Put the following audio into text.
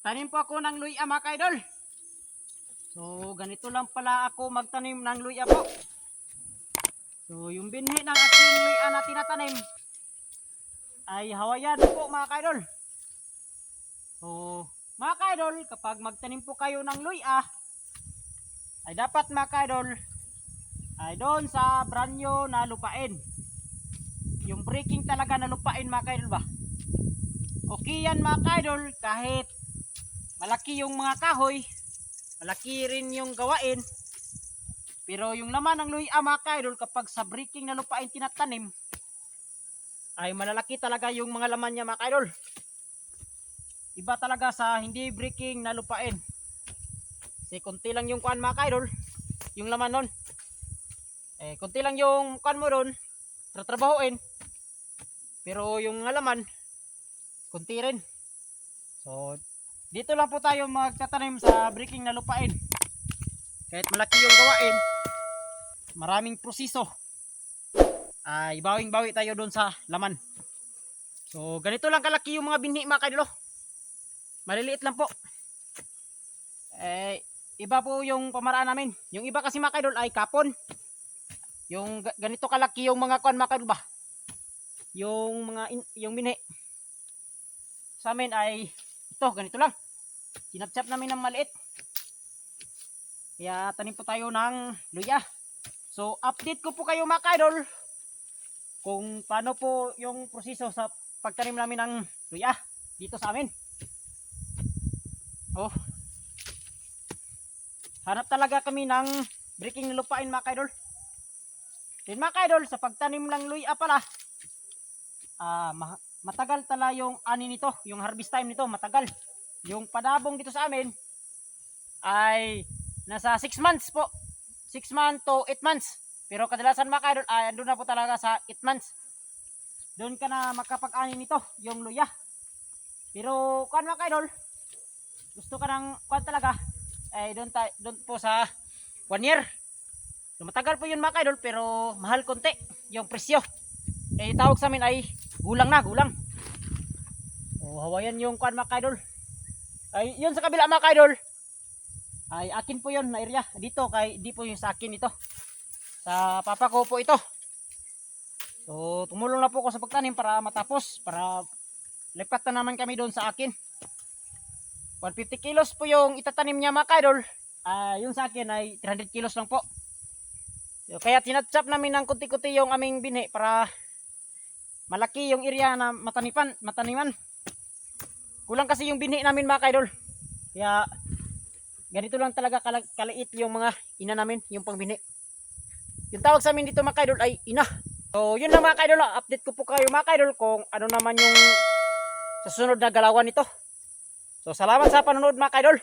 Magtanim po ako ng luya mga kaidol. So ganito lang pala ako magtanim ng luya po. So yung binhi ng ating luya na tinatanim ay Hawaiian po mga kaidol. So mga kaidol, kapag magtanim po kayo ng luya ay dapat mga kaidol ay doon sa branyo na lupain. Yung breaking talaga na lupain mga kaidol ba. Okay yan mga kaidol, kahit malaki yung mga kahoy, malaki rin yung gawain. Pero yung laman ng luya mga kaidol, kapag sa breaking na lupain tinatanim, ay malalaki talaga yung mga laman niya mga kaidol. Iba talaga sa hindi breaking na lupain. Kasi konti lang yung kuan mga kaidol, yung laman nun. Konti lang yung kuan mo doon, tatrabahuin. Pero yung laman, konti rin. So, dito lang po tayo magtatanim sa breaking na lupain. Kahit malaki yung gawain, maraming proseso, ay bawing-bawi tayo doon sa laman. So, ganito lang kalaki yung mga binhi mga kaidol. Maliliit lang po. Iba po yung pamaraan namin. Yung iba kasi mga kaidol ay kapon. Yung ganito kalaki yung mga kuan mga kaidol ba? Yung binhi. Sa amin ay ito, ganito lang. Sinapsap namin ng maliit. Kaya tanim po tayo ng luya. So, update ko po kayo mga kaidol kung paano po yung proseso sa pagtanim namin ng luya dito sa amin. Oh. Hanap talaga kami ng breaking na lupain mga kaidol. Then mga kaidol, sa pagtanim ng luya pala, matagal tala yung ani nito, yung harvest time nito, matagal. Yung padabong dito sa amin ay nasa 6 months po. 6 months to 8 months. Pero kadalasan mga kaidol ay andun na po talaga sa 8 months. Doon ka na makapag-ani nito, yung luya. Pero kuan mga kaidol, gusto ka ng kuan talaga, ay doon po sa 1 year. So, matagal po yun mga kaidol, pero mahal konti yung presyo. Tawag sa amin ay gulang na, gulang. Hawaiian yung kuan mga kaidol. Ay yun sa kabila mga kaidol, ay akin po yun na area. Dito kay di po yung sa akin ito. Sa papa ko po ito. So tumulong na po ako sa pagtanim para matapos, para lipat na naman kami doon sa akin. 150 kilos po yung itatanim niya mga kaidol. Yung sa akin ay 300 kilos lang po. So, kaya tinatsap namin ng kunti-kunti yung aming binhi para malaki yung area na mataniman. Kulang kasi yung binhi namin mga kaidol. Kaya ganito lang talaga kaliit yung mga ina namin, yung pangbinhi. Yung tawag sa amin dito mga kaidol ay ina. So yun lang mga kaidol, update ko po kayo mga kaidol kung ano naman yung sa sunod na galawan nito. So salamat sa panonood mga kaidol.